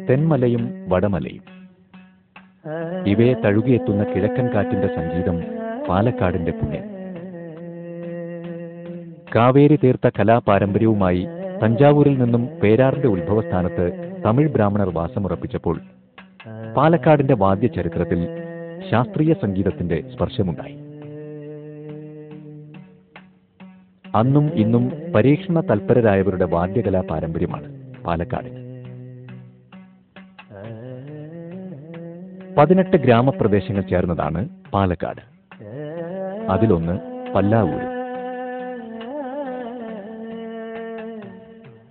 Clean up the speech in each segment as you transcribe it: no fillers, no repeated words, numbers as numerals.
തെന്മലയും വടമലയും ഇവയെ തഴുകിയെത്തുന്ന കിഴക്കൻ കാറ്റിന്റെ സംഗീതം പാലക്കാടിന്റെ പുണ്യം. കാവേരി തീർത്ത കലാപാരമ്പര്യവുമായി തഞ്ചാവൂരിൽ നിന്നും പേരാറിന്റെ ഉത്ഭവസ്ഥാനത്ത് തമിഴ് ബ്രാഹ്മണർ വാസമുറപ്പിച്ചപ്പോൾ പാലക്കാടിന്റെ വാദ്യ ചരിത്രത്തിൽ ശാസ്ത്രീയ സംഗീതത്തിന്റെ സ്പർശമുണ്ടായി. അന്നും ഇന്നും പരീക്ഷണ തൽപരരായവരുടെ വാദ്യകലാ പാരമ്പര്യമാണ് പാലക്കാടിന്. 18 ഗ്രാമപ്രദേശങ്ങൾ ചേർന്നതാണ് പാലക്കാട്. അതിലൊന്ന് പല്ലാവൂര്.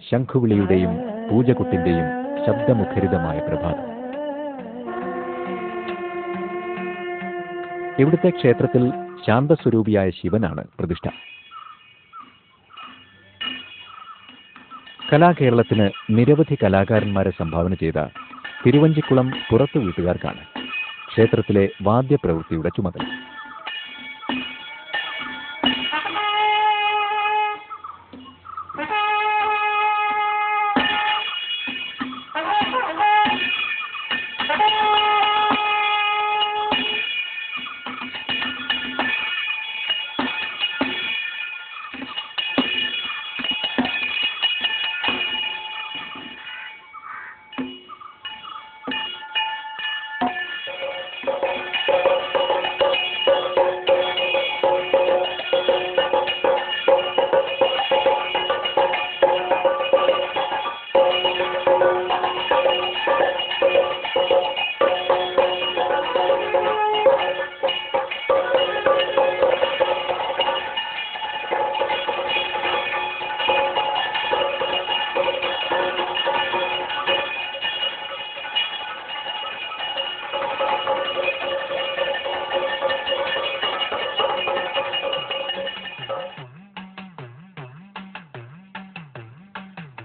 ശംഖുവിളിയുടെയും പൂജകുട്ടിന്റെയും ശബ്ദമുഖരിതമായ പ്രഭാതം. ഇവിടുത്തെ ക്ഷേത്രത്തിൽ ശാന്തസ്വരൂപിയായ ശിവനാണ് പ്രതിഷ്ഠ. കലാകേരളത്തിന് നിരവധി കലാകാരന്മാരെ സംഭാവന ചെയ്ത തിരുവഞ്ചിക്കുളം പുറത്തു വീട്ടുകാർക്കാണ് ക്ഷേത്രത്തിലെ വാദ്യപ്രവൃത്തിയുടെ ചുമതല.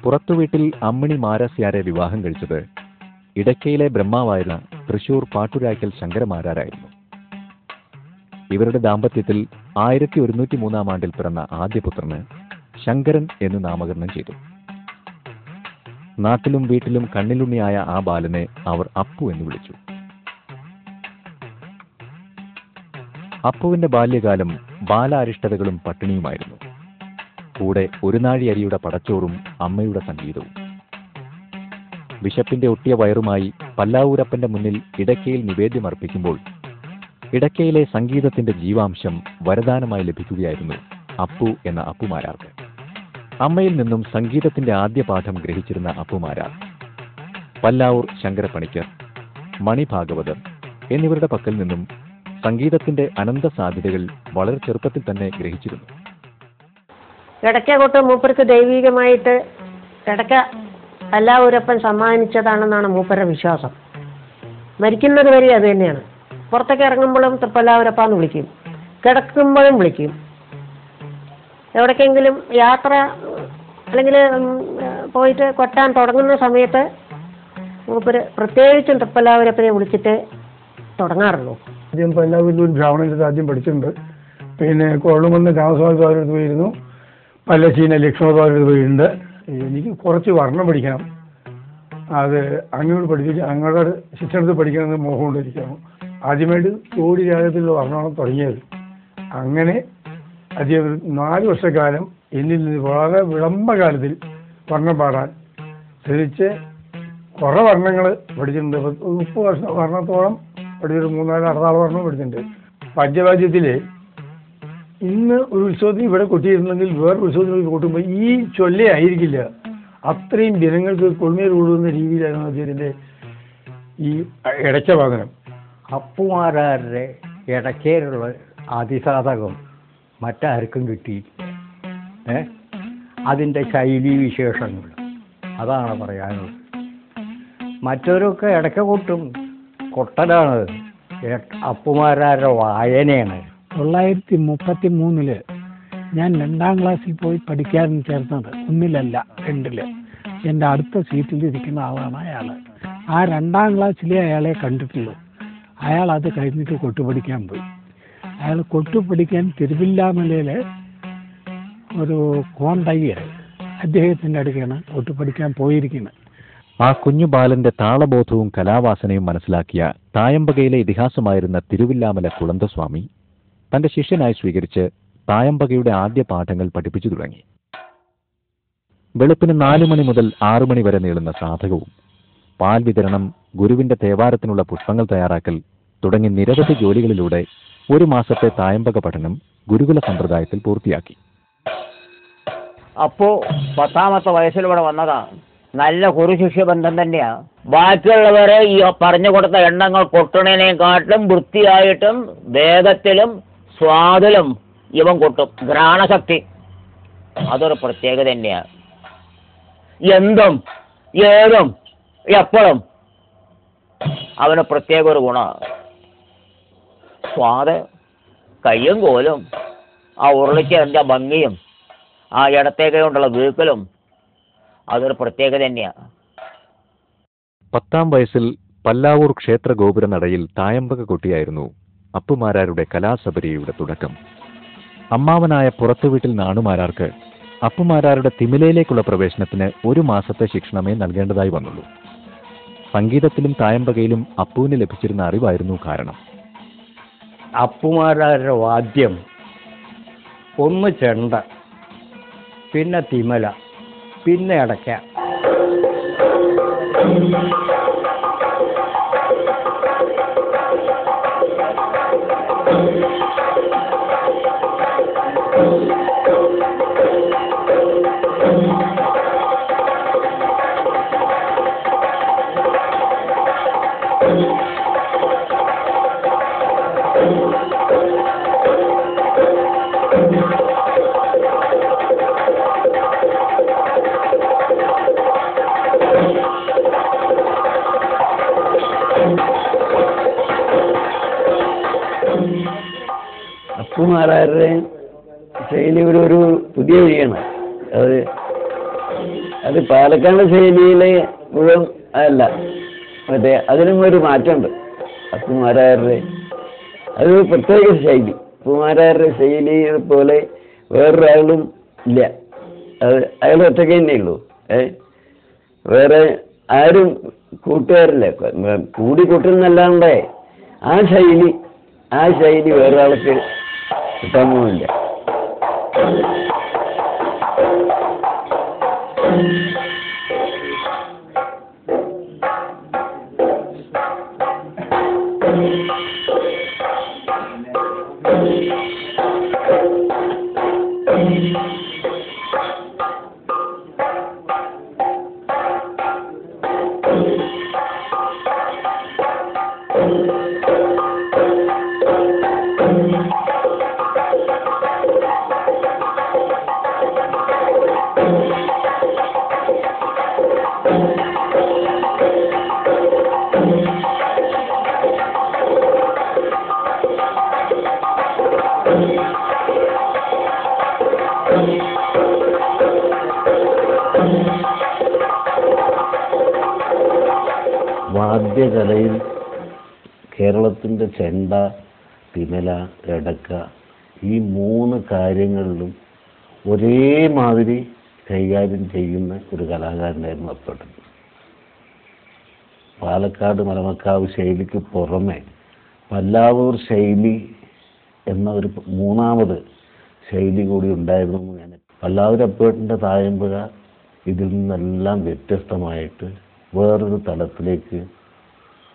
പുറത്തുവീട്ടിൽ അമ്മിണി മാരാസ്യാരെ വിവാഹം കഴിച്ചത് ഇടയ്ക്കയിലെ ബ്രഹ്മാവായിരുന്ന തൃശൂർ പാട്ടുരായ്ക്കൽ ശങ്കരമാരാരായിരുന്നു. ഇവരുടെ ദാമ്പത്യത്തിൽ 1103 ആണ്ടിൽ പിറന്ന ആദ്യപുത്രന് ശങ്കരൻ എന്ന് നാമകരണം ചെയ്തു. നാട്ടിലും വീട്ടിലും കണ്ണിലുണ്ണിയായ ആ ബാലനെ അവർ അപ്പു എന്ന് വിളിച്ചു. അപ്പുവിന്റെ ബാല്യകാലം ബാലാരിഷ്ടതകളും പട്ടിണിയുമായിരുന്നു. കൂടെ ഒരു നാഴി അരിയുടെ പടച്ചോറും അമ്മയുടെ സംഗീതവും. വിശപ്പിന്റെ ഒട്ടിയ വയറുമായി പല്ലാവൂരപ്പന്റെ മുന്നിൽ ഇടയ്ക്കയിൽ നിവേദ്യമർപ്പിക്കുമ്പോൾ ഇടയ്ക്കയിലെ സംഗീതത്തിന്റെ ജീവാംശം വരദാനമായി ലഭിക്കുകയായിരുന്നു അപ്പു എന്ന അപ്പുമാരാർക്ക്. അമ്മയിൽ നിന്നും സംഗീതത്തിന്റെ ആദ്യ പാഠം ഗ്രഹിച്ചിരുന്ന അപ്പുമാരാർ പല്ലാവൂർ ശങ്കരപ്പണിക്കർ, മണിഭാഗവതർ എന്നിവരുടെ പക്കൽ നിന്നും സംഗീതത്തിന്റെ അനന്ത സാധ്യതകൾ വളരെ ചെറുപ്പത്തിൽ തന്നെ ഗ്രഹിച്ചിരുന്നു. ഇടയ്ക്കോട്ട് മൂപ്പർക്ക് ദൈവികമായിട്ട് ഇടയ്ക്ക പല്ലാവൂരപ്പൻ സമ്മാനിച്ചതാണെന്നാണ് മൂപ്പരുടെ വിശ്വാസം. മരിക്കുന്നത് വരെ അത് തന്നെയാണ്. പുറത്തേക്ക് ഇറങ്ങുമ്പോഴും പല്ലാവൂരപ്പാന്ന് വിളിക്കും, കിടക്കുമ്പോഴും വിളിക്കും. എവിടേക്കെങ്കിലും യാത്ര അല്ലെങ്കിൽ പോയിട്ട് കൊട്ടാൻ തുടങ്ങുന്ന സമയത്ത് മൂപ്പര് പ്രത്യേകിച്ചും പല്ലാവൂരപ്പനെ വിളിച്ചിട്ട് തുടങ്ങാറുള്ളൂ. ആദ്യം പല്ലാവൂരിൽ ബ്രാഹ്മണൻ്റെ ആദ്യം പഠിച്ചിട്ടുണ്ട്. പിന്നെ കൊള്ളുമെന്ന് രാമസ്വാമി പോയിരുന്നു, പല്ലശ്ശീന ലക്ഷ്മണപാലത്ത് പോയിട്ടുണ്ട്. എനിക്ക് കുറച്ച് വർണ്ണം പഠിക്കണം, അത് അങ്ങോട്ട് പഠിപ്പിച്ച് അങ്ങോട്ട് ശിക്ഷണത്തിൽ പഠിക്കണമെന്ന് മോഹം കൊണ്ടിരിക്കണം. ആദ്യമായിട്ട് തോടി രാഗത്തിലുള്ള വർണ്ണമാണ് തുടങ്ങിയത്. അങ്ങനെ അദ്ദേഹം 4 വർഷക്കാലം എന്നിൽ നിന്ന് വളരെ വിളംബകാലത്തിൽ വർണ്ണം പാടാൻ ശ്രമിച്ച് കുറേ വർണ്ണങ്ങൾ പഠിച്ചിട്ടുണ്ട്. 30 വർണ്ണത്തോളം പഠിച്ചിട്ട് 3-4 അറുതാള് വർണ്ണം പഠിച്ചിട്ടുണ്ട്. പഞ്ചവാദ്യത്തിലെ ഇന്ന് ഒരു ഉത്സവത്തിന് ഇവിടെ കൊട്ടിയിരുന്നെങ്കിൽ വേറെ ഉത്സവത്തിന് കൊട്ടുമ്പോൾ ഈ ചൊല്ലേ ആയിരിക്കില്ല. അത്രയും ജനങ്ങൾക്ക് കൊള്ളുന്നേർ കൊള്ളുന്ന രീതിയിലായിരുന്നു അദ്ദേഹത്തിൻ്റെ ഈ ഇടയ്ക്ക വാദനം. അപ്പുമാരാരുടെ ഇടയ്ക്കേലുള്ള അതിസാധകം മറ്റാർക്കും കിട്ടിയിട്ടില്ല. അതിൻ്റെ ശൈലീ വിശേഷങ്ങൾ അതാണ് പറയാനുള്ളത്. മറ്റവരൊക്കെ ഇടയ്ക്ക കൊട്ടും, കൊട്ടലാണ്. അപ്പുമാരാരുടെ വായനയാണ്. 1933 ഞാൻ 2ാം ക്ലാസ്സിൽ പോയി പഠിക്കാൻ ചേർന്നത്. 1-ലല്ല 2-ല്. എൻ്റെ അടുത്ത സീറ്റിൽ ഇരിക്കുന്ന ആളാണ് അയാൾ. ആ 2ാം ക്ലാസ്സിലേ അയാളെ കണ്ടിട്ടുള്ളൂ. അയാൾ അത് കഴിഞ്ഞിട്ട് കൊട്ടുപഠിക്കാൻ പോയി. അയാൾ കൊട്ടുപഠിക്കാൻ തിരുവില്ലാമലയിൽ ഒരു കോണ്ടയ്യർ അദ്ദേഹത്തിൻ്റെ അടുക്കാണ് കൊട്ടുപഠിക്കാൻ പോയിരിക്കുന്നത്. ആ കുഞ്ഞു ബാലന്റെ താളബോധവും കലാവാസനയും മനസ്സിലാക്കിയ തായമ്പകയിലെ ഇതിഹാസമായിരുന്ന തിരുവില്ലാമല കുളന്തസ്വാമി തന്റെ ശിഷ്യനായി സ്വീകരിച്ച് തായമ്പകയുടെ ആദ്യ പാഠങ്ങൾ പഠിപ്പിച്ചു തുടങ്ങി. വെളുപ്പിന് 4 മണി മുതൽ 6 മണി വരെ നീളുന്ന സാധകവും പാൽ വിതരണം, ഗുരുവിന്റെ തേവാരത്തിനുള്ള പുഷ്പങ്ങൾ തയ്യാറാക്കൽ തുടങ്ങി നിരവധി ജോലികളിലൂടെ 1 മാസത്തെ തായമ്പക പഠനം ഗുരുകുല സമ്പ്രദായത്തിൽ പൂർത്തിയാക്കി. അപ്പോ 10ാമത്തെ വയസ്സിലൂടെ വന്നതാ. നല്ല കുരുശിഷ്യ ബന്ധം തന്നെയാ. ബാക്കിയുള്ളവരെ ഈ പറഞ്ഞു കൊടുത്ത എണ്ണങ്ങൾ കൊട്ടണേനെക്കാട്ടിലും വൃത്തിയായിട്ടും വേഗത്തിലും സ്വാദിലും ഇവൻ കൊട്ടും. ഘ്രാണശക്തി അതൊരു പ്രത്യേകത തന്നെയാ. എന്തും ഏതും എപ്പോഴും അവന് പ്രത്യേക ഒരു ഗുണമാണ്. സ്വാദ്, കയ്യും കോലും, ആ ഉരുളിക്കതിൻ്റെ ഭംഗിയും ആ ഇടത്തേക്ക് കൊണ്ടുള്ള വീക്കലും അതൊരു പ്രത്യേകത തന്നെയാണ്. 10ാം വയസ്സിൽ പല്ലാവൂർ ക്ഷേത്ര ഗോപുര നടയിൽ തായമ്പക കൊട്ടിയായിരുന്നു അപ്പുമാരാരുടെ കലാസബരിയുടെ തുടക്കം. അമ്മാവനായ പുറത്തുവീട്ടിൽ നാണുമാരാർക്ക് അപ്പുമാരാരുടെ തിമിലയിലേക്കുള്ള പ്രവേശനത്തിന് 1 മാസത്തെ ശിക്ഷണമേ നൽകേണ്ടതായി വന്നുള്ളൂ. സംഗീതത്തിലും തായമ്പകയിലും അപ്പുവിന് ലഭിച്ചിരുന്ന അറിവായിരുന്നു കാരണം. അപ്പുമാരാരുടെ വാദ്യം ഒന്ന് ചെണ്ട, പിന്നെ തിമല, പിന്നെ അടയ്ക്ക. അപ്പുമാരാരുടെ ശൈലി ഒരു പുതിയ വഴിയാണ്. അത് പാലക്കാട് ശൈലിയിലെ മുഴുവൻ അല്ല, മറ്റേ അതിനും ഒരു മാറ്റമുണ്ട്. അപ്പുമാരാരുടെ അതൊരു പ്രത്യേക ശൈലി. അപ്പുമാരാരുടെ ശൈലിയെ പോലെ വേറൊരാളും ഇല്ല. അയാൾ ഒറ്റയ്ക്ക് തന്നെ ഉള്ളൂ. വേറെ ആരും കൂട്ടുകാരില്ല. കൂടി കൂട്ടുന്നല്ലാണ്ടേ ആ ശൈലി വേറൊരാൾക്ക് കിട്ടാൻ പോകുന്നില്ല. വാദ്യകലയിൽ കേരളത്തിൻ്റെ ചെണ്ട, തിമല, എടക്ക ഈ 3 കാര്യങ്ങളിലും ഒരേമാതിരി കൈകാര്യം ചെയ്യുന്ന ഒരു കലാകാരനായിരുന്നു അപ്പേട്ടൻ. പാലക്കാട് മലമക്കാവ് ശൈലിക്ക് പുറമെ പല്ലാവൂർ ശൈലി എന്ന ഒരു 3ാമത് ശൈലി കൂടി ഉണ്ടായിരുന്നു. ഞാൻ പല്ലാവൂർ അപ്പേട്ടൻ്റെ തായമ്പക ഇതിൽ നിന്നെല്ലാം വ്യത്യസ്തമായിട്ട് വേറൊരു തലത്തിലേക്ക്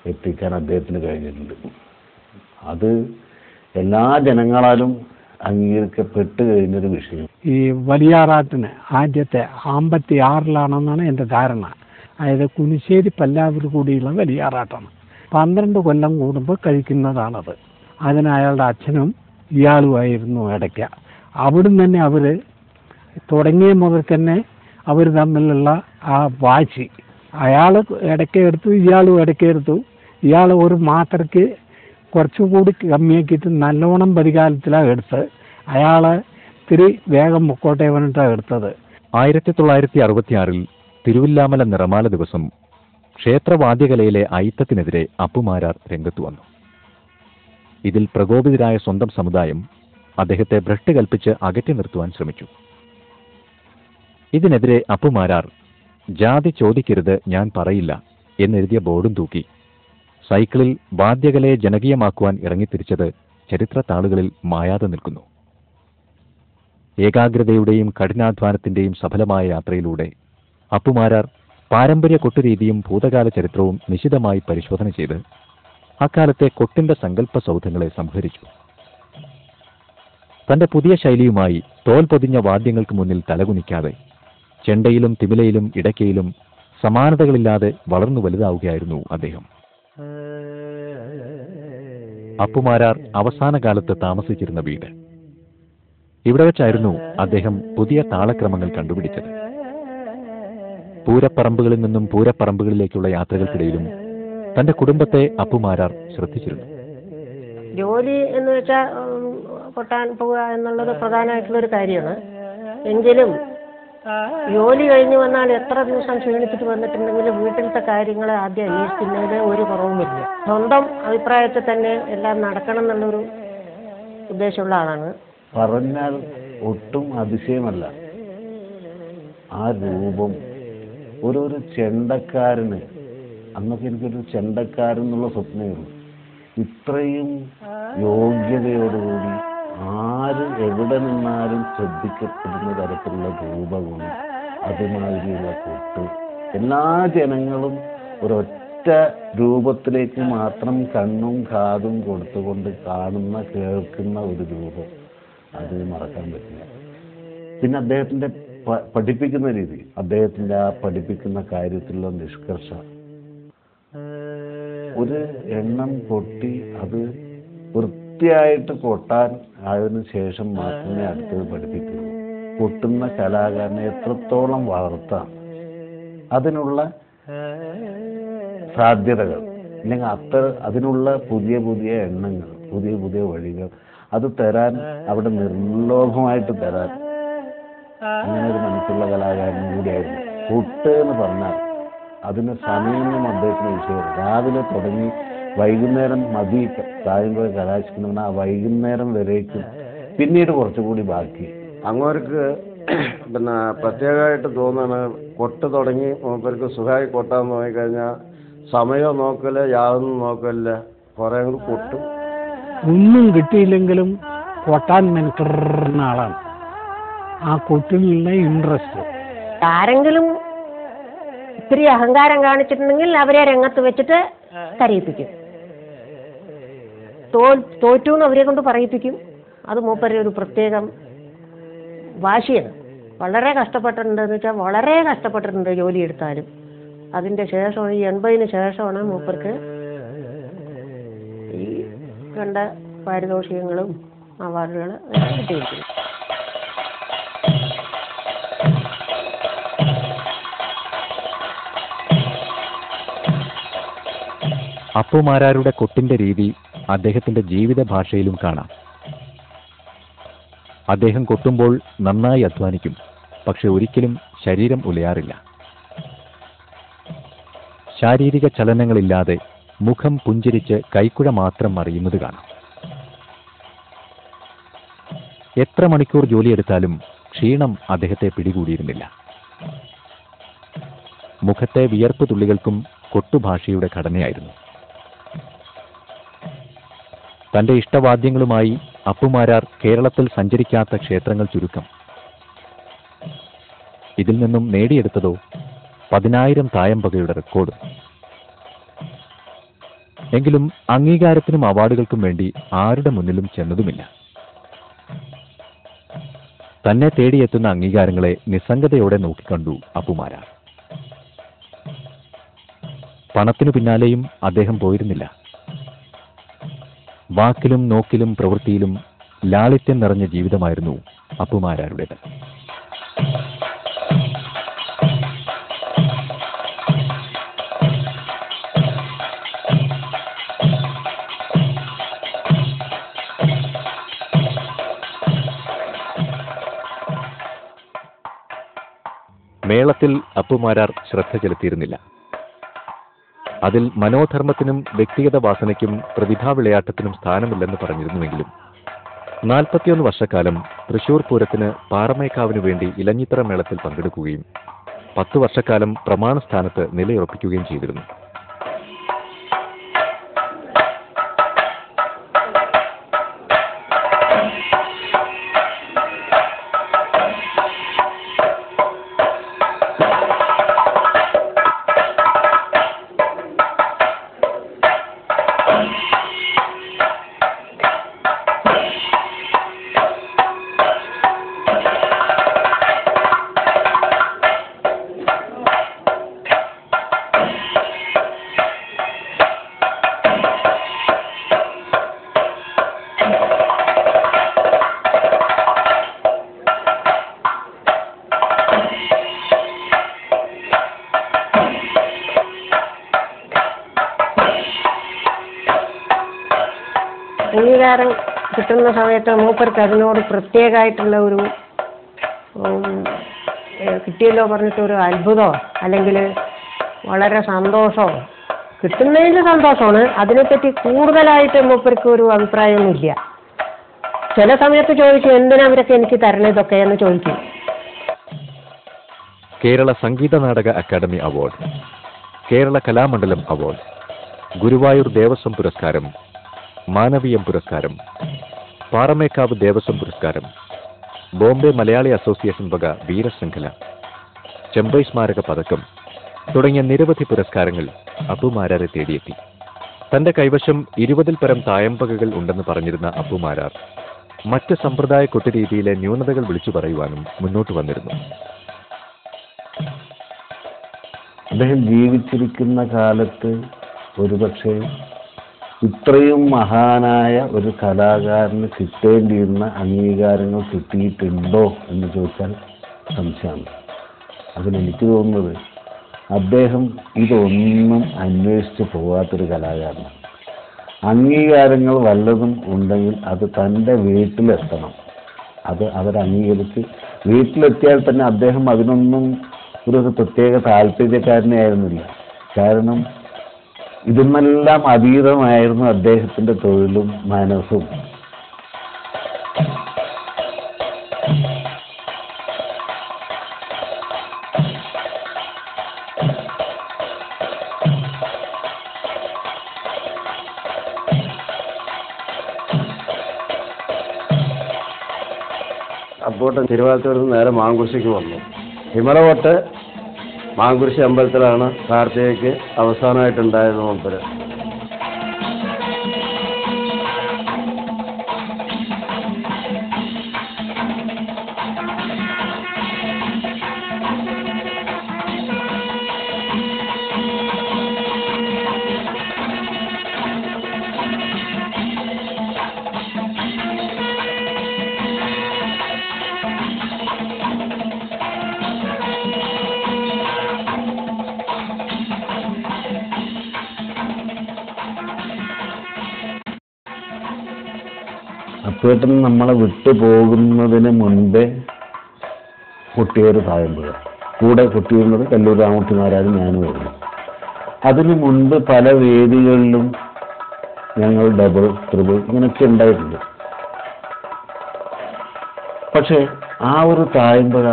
എത്തിക്കാൻ അദ്ദേഹത്തിന് കഴിഞ്ഞിട്ടുണ്ട്. അത് എല്ലാ ജനങ്ങളാലും അംഗീകരിക്കപ്പെട്ട് കഴിഞ്ഞൊരു വിഷയം. ഈ വലിയാറാട്ടിന് ആദ്യത്തെ 56-ലാണെന്നാണ് എൻ്റെ ധാരണ. അതായത് കുനിശ്ശേരി പല്ലാവൂർ കൂടിയുള്ള വലിയാറാട്ടാണ്. 12 കൊല്ലം കൂടുമ്പോൾ കഴിക്കുന്നതാണത്. അതിന് അയാളുടെ അച്ഛനും ഇയാളുമായിരുന്നു ഇടയ്ക്ക. അവിടുന്ന് തന്നെ അവർ തുടങ്ങിയ മുതൽ തന്നെ അവർ തമ്മിലുള്ള ആ വാശി, അയാൾ ഇടയ്ക്ക് എടുത്തു, ഇയാളും ഇടയ്ക്ക് എടുത്തു. ഇയാൾ ഒരു മാത്രയ്ക്ക് കുറച്ചുകൂടി കമ്മിയാക്കിയിട്ട് നല്ലോണം പരികാലത്തിലാണ് എടുത്ത്. അയാളെ ഇത്തിരി വേഗം മുക്കോട്ടെ വന്നിട്ടാണ് എടുത്തത്. 1966 തിരുവില്ലാമല നിറമാല ദിവസം ക്ഷേത്രവാദ്യകലയിലെ അയിത്തത്തിനെതിരെ അപ്പുമാരാർ രംഗത്തു വന്നു. ഇതിൽ പ്രകോപിതരായ സ്വന്തം സമുദായം അദ്ദേഹത്തെ ഭ്രഷ്ട് കൽപ്പിച്ച് അകറ്റി നിർത്തുവാൻ ശ്രമിച്ചു. ഇതിനെതിരെ അപ്പുമാരാർ ജാതി ചോദിക്കരുത് ഞാൻ പറയില്ല എന്നെഴുതിയ ബോർഡും തൂക്കി സൈക്കിളിൽ വാദ്യകലയെ ജനകീയമാക്കുവാൻ ഇറങ്ങിത്തിരിച്ചത് ചരിത്ര താളുകളിൽ മായാതെ നിൽക്കുന്നു. ഏകാഗ്രതയുടെയും കഠിനാധ്വാനത്തിന്റെയും സഫലമായ യാത്രയിലൂടെ അപ്പുമാരാർ പാരമ്പര്യ കൊട്ടുരീതിയും ഭൂതകാല ചരിത്രവും നിശിതമായി പരിശോധന ചെയ്ത് അക്കാലത്തെ കൊട്ടിന്റെ സങ്കല്പ സൗധങ്ങളെ സംഹരിച്ചു. തന്റെ പുതിയ ശൈലിയുമായി തോൽ പൊതിഞ്ഞ വാദ്യങ്ങൾക്ക് മുന്നിൽ തലകുനിക്കാതെ ചെണ്ടയിലും തിമിലയിലും ഇടയ്ക്കയിലും സമാനതകളില്ലാതെ വളർന്നു വലുതാവുകയായിരുന്നു അദ്ദേഹം. അപ്പുമാരാർ അവസാന കാലത്ത് താമസിച്ചിരുന്ന വീട് ഇവിടെ വെച്ചായിരുന്നു അദ്ദേഹം പുതിയ താളക്രമങ്ങൾ കണ്ടുപിടിച്ചത്. പൂരപ്പറമ്പുകളിൽ നിന്നും പൂരപ്പറമ്പുകളിലേക്കുള്ള യാത്രകൾക്കിടയിലും തന്റെ കുടുംബത്തെ അപ്പുമാരാർ ശ്രദ്ധിച്ചിരുന്നു. ജോലി എന്ന് വെച്ചാൽ കൊട്ടാൻ പോവുക എന്നുള്ളത് പ്രധാനമായിട്ടുള്ളൊരു കാര്യമാണ്. എങ്കിലും ജോലി കഴിഞ്ഞ് വന്നാൽ എത്ര ദിവസം ക്ഷീണിച്ചിട്ട് വന്നിട്ടുണ്ടെങ്കിലും വീട്ടിലത്തെ കാര്യങ്ങൾ ആദ്യം അന്വേഷിക്കുന്നതിന് ഒരു കുറവുമില്ല. സ്വന്തം അഭിപ്രായത്തിൽ തന്നെ എല്ലാം നടക്കണം എന്നുള്ളൊരു ഉദ്ദേശമുള്ള ആളാണ്. പറഞ്ഞാൽ ഒട്ടും അതിശയമല്ല. ആ രൂപം ഒരു ചെണ്ടക്കാരന്, അന്നൊക്കെ എനിക്കൊരു ചെണ്ടക്കാരൻ എന്നുള്ള സ്വപ്നമേ ഉള്ളൂ. ഇത്രയും യോഗ്യതയോടുകൂടി ആര് എവിടെ നിന്നാലും ശ്രദ്ധിക്കപ്പെടുന്ന തരത്തിലുള്ള രൂപഗുണം, അതുമാതിരിയുള്ള കൊട്ട്, എല്ലാ ജനങ്ങളും ഒരൊറ്റ രൂപത്തിലേക്ക് മാത്രം കണ്ണും കാതും കൊടുത്തുകൊണ്ട് കാണുന്ന കേൾക്കുന്ന ഒരു രൂപം, അത് മറക്കാൻ പറ്റില്ല. പിന്നെ അദ്ദേഹത്തിൻ്റെ പഠിപ്പിക്കുന്ന രീതി, അദ്ദേഹത്തിൻ്റെ ആ പഠിപ്പിക്കുന്ന കാര്യത്തിലുള്ള നിഷ്കർഷ, ഒരു എണ്ണം കൊട്ടി അത് വൃത്തിയായിട്ട് കൊട്ടാൻ ആയതിനു ശേഷം മാത്രമേ അടുത്തത് പഠിപ്പിക്കുള്ളൂ. കൊട്ടുന്ന കലാകാരനെ എത്രത്തോളം വളർത്താം, അതിനുള്ള സാധ്യതകൾ, അല്ലെങ്കിൽ അതിനുള്ള പുതിയ പുതിയ എണ്ണങ്ങൾ, പുതിയ പുതിയ വഴികൾ അത് തരാൻ, അവിടെ നിർലോഭമായിട്ട് തരാൻ അങ്ങനെ ഒരു മനസ്സുള്ള കലാകാരനും കൂടിയായിരുന്നു. കൊട്ട് എന്ന് പറഞ്ഞാൽ അതിന് സമയമൊന്നും അദ്ദേഹത്തിന് വിഷയം. രാവിലെ തുടങ്ങി വൈകുന്നേരം മതി പ്രായം പോയി കലാശിക്കുന്ന ആ വൈകുന്നേരം വരേക്കും, പിന്നീട് കുറച്ചുകൂടി ബാക്കി. അങ്ങോർക്ക് പിന്നെ പ്രത്യേകമായിട്ട് തോന്നുന്നത് കൊട്ട് തുടങ്ങി മൂപ്പർക്ക് സുഖമായി കൊട്ടാൻ നോക്കിക്കഴിഞ്ഞാൽ സമയം നോക്കല്, യാതൊന്നും നോക്കല്ല, കുറേ കൂടി കൊട്ടും. ഒന്നും കിട്ടിയില്ലെങ്കിലും കൊട്ടാൻ മെനക്കെടുന്ന ആളാണ്. ആ കൊട്ടിലുള്ള ഇൻട്രസ്റ്റ്. ആരെങ്കിലും ഇത്തിരി അഹങ്കാരം കാണിച്ചിട്ടുണ്ടെങ്കിൽ അവരെ രംഗത്ത് വെച്ചിട്ട് കരയിപ്പിക്കും. തോറ്റൂന്ന് അവരെ കൊണ്ട് പറയിപ്പിക്കും. അത് മൂപ്പരുടെ ഒരു പ്രത്യേകം വാശിയാണ്. വളരെ കഷ്ടപ്പെട്ടിട്ടുണ്ടെന്ന് വെച്ചാൽ വളരെ കഷ്ടപ്പെട്ടിട്ടുണ്ട് ജോലി എടുത്താലും. അതിൻ്റെ ശേഷം ഈ 80-ന് ശേഷമാണ് മൂപ്പർക്ക് ഈ കണ്ട പാരിതോഷികങ്ങളും അവാർഡുകൾ കിട്ടിയിരിക്കുന്നത്. അപ്പുമാരാരുടെ കൊട്ടിന്റെ രീതി അദ്ദേഹത്തിന്റെ ജീവിത ഭാഷയിലും കാണാം. അദ്ദേഹം കൊട്ടുമ്പോൾ നന്നായി അധ്വാനിക്കും, പക്ഷെ ഒരിക്കലും ശരീരം ഉലയാറില്ല. ശാരീരിക ചലനങ്ങളില്ലാതെ മുഖം പുഞ്ചിരിച്ച് കൈക്കുഴ മാത്രം അറിയുന്നത് കാണാം. എത്ര മണിക്കൂർ ജോലിയെടുത്താലും ക്ഷീണം അദ്ദേഹത്തെ പിടികൂടിയിരുന്നില്ല. മുഖത്തെ വിയർപ്പ് തുള്ളികൾക്കും കൊട്ടുഭാഷയുടെ ഘടനയായിരുന്നു. തന്റെ ഇഷ്ടവാദ്യങ്ങളുമായി അപ്പുമാരാർ കേരളത്തിൽ സഞ്ചരിക്കാത്ത ക്ഷേത്രങ്ങൾ ചുരുക്കം. ഇതിൽ നിന്നും നേടിയെടുത്തതോ 10,000 തായമ്പകയുടെ റെക്കോർഡ്. എങ്കിലും അംഗീകാരത്തിനും അവാർഡുകൾക്കും വേണ്ടി ആരുടെ മുന്നിലും ചെന്നതുമില്ല. തന്നെ തേടിയെത്തുന്ന അംഗീകാരങ്ങളെ നിസ്സംഗതയോടെ നോക്കിക്കണ്ടു അപ്പുമാരാർ. പണത്തിനു പിന്നാലെയും അദ്ദേഹം പോയിരുന്നില്ല. വാക്കിലും നോക്കിലും പ്രവൃത്തിയിലും ലാളിത്യം നിറഞ്ഞ ജീവിതമായിരുന്നു അപ്പുമാരാരുടേത്. മേളത്തിൽ അപ്പുമാരാർ ശ്രദ്ധ ചെലുത്തിയിരുന്നില്ല. അതിൽ മനോധർമ്മത്തിനും വ്യക്തിഗത വാസനയ്ക്കും പ്രതിഭാ വിളയാട്ടത്തിനും സ്ഥാനമില്ലെന്ന് പറഞ്ഞിരുന്നുവെങ്കിലും 41 വർഷക്കാലം തൃശൂർ പൂരത്തിന് പാറമേക്കാവിനു വേണ്ടി ഇലഞ്ഞിത്തറ മേളത്തിൽ പങ്കെടുക്കുകയും 10 വർഷക്കാലം പ്രമാണ സ്ഥാനത്ത് നിലയുറപ്പിക്കുകയും ചെയ്തിരുന്നു. അംഗീകാരം കിട്ടുന്ന സമയത്ത് മൂപ്പർക്ക് അതിനോട് പ്രത്യേകമായിട്ടുള്ള ഒരു കിട്ടിയല്ലോ പറഞ്ഞിട്ടൊരു അത്ഭുതമോ അല്ലെങ്കിൽ വളരെ സന്തോഷമോ, കിട്ടുന്നതിൽ സന്തോഷമാണ്, അതിനെപ്പറ്റി കൂടുതലായിട്ട് മൂപ്പർക്ക് ഒരു അഭിപ്രായമൊന്നുമില്ല. ചില സമയത്ത് ചോദിക്കും എന്തിനാ അവരൊക്കെ എനിക്ക് തരണതൊക്കെ എന്ന് ചോദിക്കും. കേരള സംഗീത നാടക അക്കാദമി അവാർഡ്, കേരള കലാമണ്ഡലം അവാർഡ്, ഗുരുവായൂർ ദേവസ്വം പുരസ്കാരം, മാനവീയം പുരസ്കാരം, പാറമേക്കാവ് ദേവസ്വം പുരസ്കാരം, ബോംബെ മലയാളി അസോസിയേഷൻ വക വീരശൃംഖല, ചെമ്പൈ സ്മാരക പതക്കം തുടങ്ങിയ നിരവധി പുരസ്കാരങ്ങൾ അപ്പുമാരാരെ തേടിയെത്തി. തന്റെ കൈവശം 20-ൽ പരം തായമ്പകകൾ ഉണ്ടെന്ന് പറഞ്ഞിരുന്ന അപ്പുമാരാർ മറ്റ് സമ്പ്രദായ കൊട്ടുരീതിയിലെ ന്യൂനതകൾ വിളിച്ചു പറയുവാനും മുന്നോട്ട് വന്നിരുന്നു. അദ്ദേഹം ജീവിച്ചിരിക്കുന്ന കാലത്ത് ഒരുപക്ഷെ ഇത്രയും മഹാനായ ഒരു കലാകാരന് കിട്ടേണ്ടിയിരുന്ന അംഗീകാരങ്ങൾ കിട്ടിയിട്ടുണ്ടോ എന്ന് ചോദിച്ചാൽ സംശയമാണ്. അതിലെനിക്ക് തോന്നുന്നത് അദ്ദേഹം ഇതൊന്നും അന്വേഷിച്ച് പോകാത്തൊരു കലാകാരനാണ്. അംഗീകാരങ്ങൾ വല്ലതും ഉണ്ടെങ്കിൽ അത് തൻ്റെ വീട്ടിലെത്തണം. അത് അവരംഗീകരിച്ച് വീട്ടിലെത്തിയാൽ തന്നെ അദ്ദേഹം അതിനൊന്നും ഒരു പ്രത്യേക താല്പര്യക്കാരനെ ആയിരുന്നില്ല. കാരണം ഇതിനെല്ലാം അതീതമായിരുന്നു അദ്ദേഹത്തിൻ്റെ തൊഴിലും മനസ്സും. അപ്പോട്ട് തിരുവാതിരത്തിൽ നിന്ന് നേരെ മാങ്കുരിശിക്ക് വന്നു. ഹിമലവട്ട് മാങ്കുരിശി അമ്പലത്തിലാണ് കാർത്തികയ്ക്ക് അവസാനമായിട്ടുണ്ടായത് മൂപ്പര്. അപ്പേട്ടൻ നമ്മളെ വിട്ടു പോകുന്നതിന് മുൻപേ കൊട്ടിയൊരു തായമ്പുഴ, കൂടെ കൊട്ടിയിരുന്നത് കല്ലൂർ രാമൂർത്തിമാരാരും ഞാനുമായിരുന്നു. അതിനു മുൻപ് പല വേദികളിലും ഞങ്ങൾ ഡബിൾ ട്രിബിൾ ഇങ്ങനെയൊക്കെ ഉണ്ടായിട്ടുണ്ട്. പക്ഷെ ആ ഒരു തായമ്പുഴ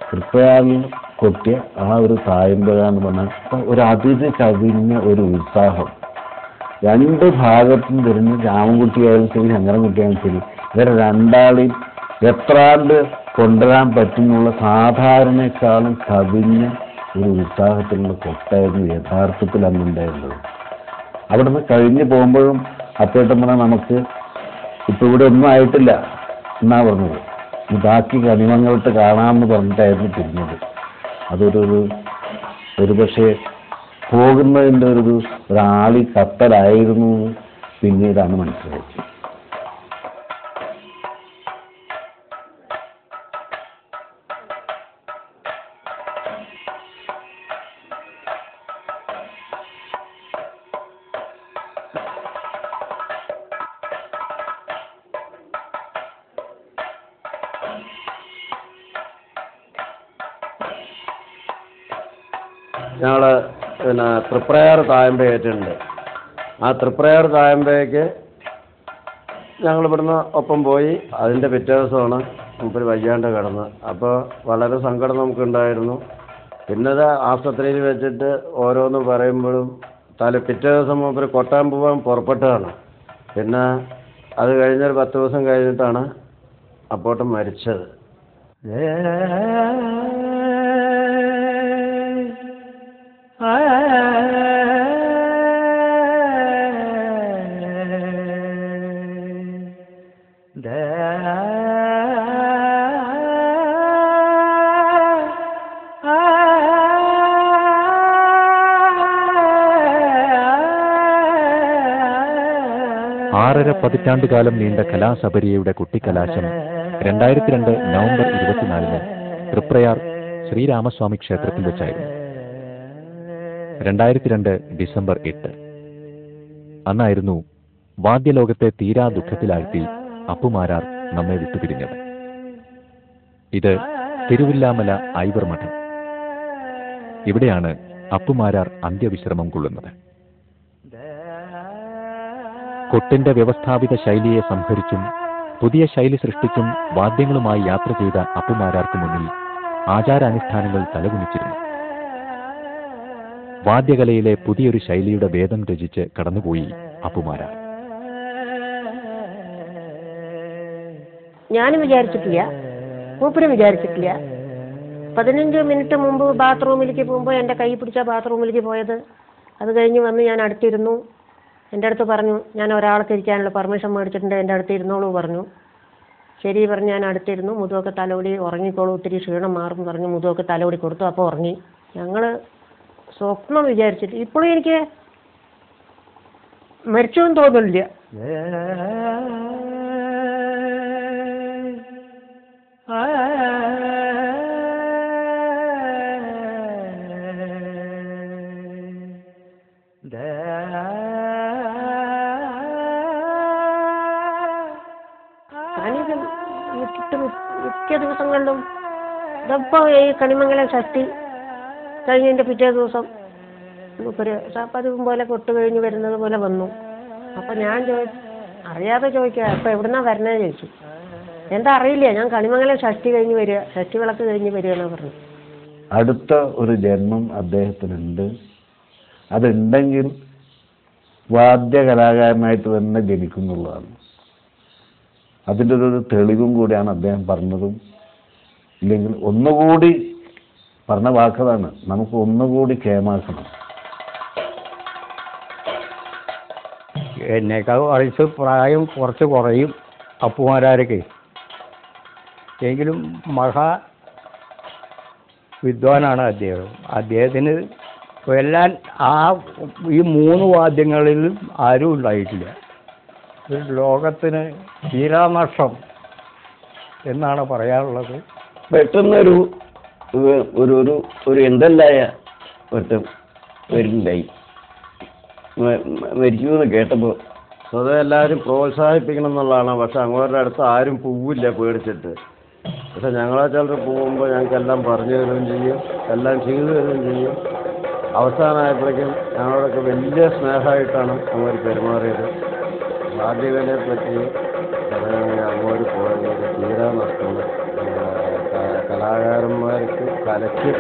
തൃപ്പയാറിൽ കൊട്ടിയ ആ ഒരു തായമ്പുഴ എന്ന് പറഞ്ഞാൽ ഒരു അതിഥി കവിഞ്ഞ ഒരു ഉത്സാഹം. രണ്ട് ഭാഗത്തും തിരിഞ്ഞ് രാമൻകുട്ടിയായാലും ശരി ശങ്കരൻകുട്ടിയായാലും ശരി ഇവരെ രണ്ടാളെയും എത്രാണ്ട് കൊണ്ടുവരാൻ പറ്റുന്നുള്ള സാധാരണക്കാളും കവിഞ്ഞ ഒരു ഉത്സാഹത്തിലുള്ള കൊട്ടായിരുന്നു യഥാർത്ഥത്തിൽ അന്നുണ്ടായിരുന്നത്. അവിടെ നിന്ന് കഴിഞ്ഞ് പോകുമ്പോഴും അപ്പേട്ടൻ പറഞ്ഞാൽ നമുക്ക് ഇപ്പം ഇവിടെ ഒന്നും ആയിട്ടില്ല എന്നാ പറഞ്ഞത്, ബാക്കി കണിമങ്ങളിട്ട് കാണാമെന്ന് പറഞ്ഞിട്ടായിരുന്നു തിരിഞ്ഞത്. ഒരു പക്ഷേ പോകുന്നതിൻ്റെ ഒരാളി കത്തലായിരുന്നു പിന്നീടാണ് മനസ്സിലായത്. ഞങ്ങൾ പിന്നെ തൃപ്രയാർ തായമ്പേറ്റുണ്ട്. ആ തൃപ്രയാർ തായമ്പേക്ക് ഞങ്ങൾ ഇവിടുന്ന് ഒപ്പം പോയി. അതിൻ്റെ പിറ്റേ ദിവസമാണ് മൂപ്പര് വയ്യാണ്ട് കിടന്നത്. അപ്പോൾ വളരെ സങ്കടം നമുക്കുണ്ടായിരുന്നു. പിന്നെ അത് ആസ്പത്രിയിൽ വെച്ചിട്ട് ഓരോന്ന് പറയുമ്പോഴും പിറ്റേ ദിവസം മൂപ്പര് കൊട്ടാൻ പോകാൻ പുറപ്പെട്ടതാണ്. പിന്നെ അത് കഴിഞ്ഞൊരു 10 ദിവസം കഴിഞ്ഞിട്ടാണ് അപ്പോട്ടും മരിച്ചത്. ആറര പതിറ്റാണ്ടുകാലം നീണ്ട കലാസബരിയയുടെ കുട്ടിക്കലാശം 2002 നവംബർ 24 തൃപ്രയാർ ശ്രീരാമസ്വാമി ക്ഷേത്രത്തിൽ വെച്ചായിരുന്നു. 2002 ഡിസംബർ 8 അന്നായിരുന്നു വാദ്യലോകത്തെ തീരാ ദുഃഖത്തിലാഴ്ത്തി അപ്പുമാരാർ നമ്മെ വിട്ടുപിരിഞ്ഞത്. ഇത് തിരുവില്ലാമല ഐവർ മഠം. ഇവിടെയാണ് അപ്പുമാരാർ അന്ത്യവിശ്രമം കൊള്ളുന്നത്. കൊട്ടിന്റെ വ്യവസ്ഥാപിത ശൈലിയെ സംഹരിച്ചും പുതിയ ശൈലി സൃഷ്ടിച്ചും വാദ്യങ്ങളുമായി യാത്ര ചെയ്ത അപ്പുമാരാർക്ക് മുന്നിൽ ആചാരാനുഷ്ഠാനങ്ങൾ തലകുനിച്ചിരുന്നു. വാദ്യകലയിലെ പുതിയൊരു ശൈലിയുടെ വേദം രചിച്ച് കടന്നുപോയി അപ്പുമാരാർ. ഞാനും വിചാരിച്ചിട്ടില്ല, മൂപ്പരും വിചാരിച്ചിട്ടില്ല. 15 മിനിറ്റ് മുമ്പ് ബാത്റൂമിലേക്ക് പോകുമ്പോൾ എൻ്റെ കൈ പിടിച്ച ബാത്റൂമിലേക്ക് പോയത്. അത് കഴിഞ്ഞ് വന്ന് ഞാൻ അടുത്തിരുന്നു. എൻ്റെ അടുത്ത് പറഞ്ഞു, ഞാൻ ഒരാൾക്ക് ഇരിക്കാനുള്ള പെർമിഷൻ മേടിച്ചിട്ടുണ്ട്, എൻ്റെ അടുത്ത് ഇരുന്നോളൂ പറഞ്ഞു. ശരി പറഞ്ഞ് ഞാൻ അടുത്തിരുന്നു. മുതുകൊക്കെ തലോടി, ഉറങ്ങിക്കോളൂ, ഒത്തിരി ക്ഷീണം മാറും പറഞ്ഞു. മുതുകൊക്കെ തലോടി കൊടുത്തു. അപ്പോൾ ഉറങ്ങി. ഞങ്ങൾ സ്വപ്നം വിചാരിച്ചിട്ട് ഇപ്പോഴും എനിക്ക് മരിച്ചൊന്നും തോന്നില്ല. മിക്ക ദിവസങ്ങളിലും ഇതിപ്പോൾ ഈ കണിമംഗലം ഷഷ്ടി കഴിഞ്ഞതിൻ്റെ പിറ്റേ ദിവസം ഒരു പതിവും പോലെ കൊട്ട് കഴിഞ്ഞ് വരുന്നത് പോലെ വന്നു. അപ്പം ഞാൻ അറിയാതെ ചോദിക്കുക, അപ്പം എവിടുന്നാ വരണേന്ന് ചോദിച്ചു. എന്താ അറിയില്ല, ഞാൻ കണിമംഗലം ഷഷ്ടി കഴിഞ്ഞ് വരിക, ഷഷ്ടി വിളക്ക് കഴിഞ്ഞ് വരിക എന്ന് പറഞ്ഞു. അടുത്ത ഒരു ജന്മം അദ്ദേഹത്തിനുണ്ട്. അതുണ്ടെങ്കിൽ വാദ്യകലാകാരനായിട്ട് തന്നെ ജനിക്കുന്നുള്ളതാണ്. അതിൻ്റെ ഒരു തെളിവും കൂടിയാണ് അദ്ദേഹം പറഞ്ഞതും. ഇല്ലെങ്കിൽ ഒന്നുകൂടി പറഞ്ഞ വാക്കതാണ്, നമുക്ക് ഒന്നുകൂടി കേമാക്കണം. എന്നേക്കാൾ വയസ്സ് പ്രായം കുറച്ച് കുറയും അപ്പുമാരാരൊക്കെ. എങ്കിലും മഹാ വിദ്വാനാണ് അദ്ദേഹം. അദ്ദേഹത്തിന് എല്ലാം ഈ 3 വാദ്യങ്ങളിൽ ആരും ഉണ്ടായിട്ടില്ല. ഒരു ലോകത്തിന് തീരാനഷ്ടം എന്നാണ് പറയാനുള്ളത്. പെട്ടെന്നൊരു ഒരു എന്തെല്ലായ ഒറ്റം വരുന്നുണ്ടായി. മരിക്കുമെന്ന് കേട്ടപ്പോൾ സ്വതേ എല്ലാവരും പ്രോത്സാഹിപ്പിക്കണം എന്നുള്ളതാണ്. പക്ഷെ അങ്ങോരുടെ അടുത്ത് ആരും പോവില്ല പേടിച്ചിട്ട്. പക്ഷെ ഞങ്ങളെ ചിലർ പോകുമ്പോൾ ഞങ്ങൾക്കെല്ലാം പറഞ്ഞു തരുകയും ചെയ്യും, എല്ലാം ചെയ്തു തരുകയും ചെയ്യും. അവസാനമായപ്പോഴേക്കും ഞങ്ങളോടൊക്കെ വലിയ സ്നേഹമായിട്ടാണ് അങ്ങോട്ട് പെരുമാറിയത്. വാദ്യകലയെ പറ്റി പറയുകയാണെങ്കിൽ അങ്ങോട്ട് പോയത് തീരാ നഷ്ടം. കലാകാരന്മാർക്ക് കലയ്ക്ക്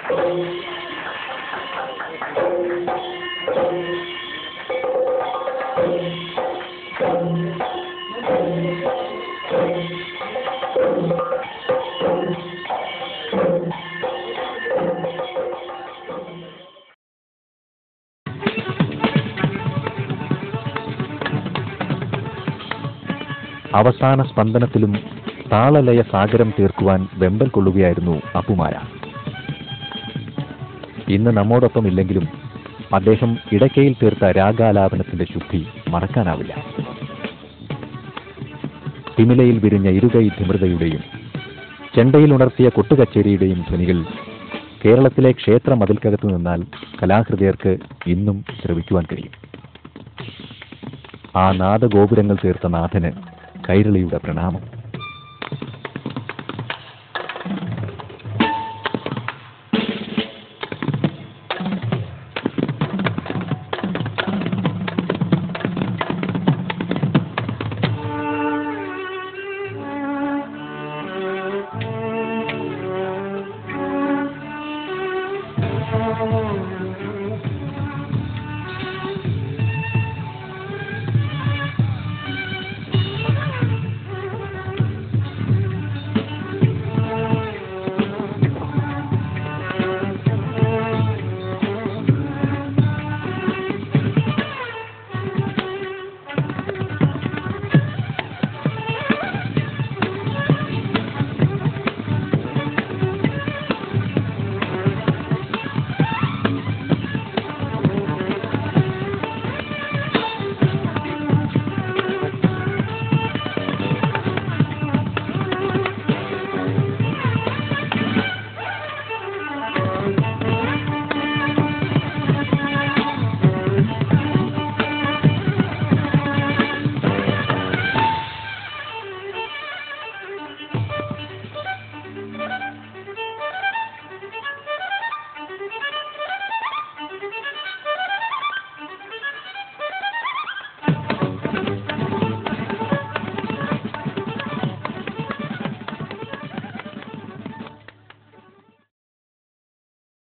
അവസാന സ്പന്ദനത്തിലും താളലയ സാഗരം തീർക്കുവാൻ വെമ്പൽ കൊള്ളുകയായിരുന്നു അപ്പുമാര. ഇന്ന് നമ്മോടൊപ്പം ഇല്ലെങ്കിലും അദ്ദേഹം ഇടയ്ക്കയിൽ തീർത്ത രാഗാലാപനത്തിന്റെ ശുദ്ധി മറക്കാനാവില്ല. തിമിലയിൽ വിരിഞ്ഞ ഇരുകൈ ധിമൃതയുടെയും ചെണ്ടയിൽ ഉണർത്തിയ കൊട്ടുകച്ചേരിയുടെയും ധ്വനികൾ കേരളത്തിലെ ക്ഷേത്ര മതിൽക്കകത്തു നിന്നാൽ കലാഹൃദയർക്ക് ഇന്നും ശ്രവിക്കുവാൻ കഴിയും. ആ നാദഗോപുരങ്ങൾ തീർത്ത നാഥന് കൈരളിയുടെ പ്രണാമം.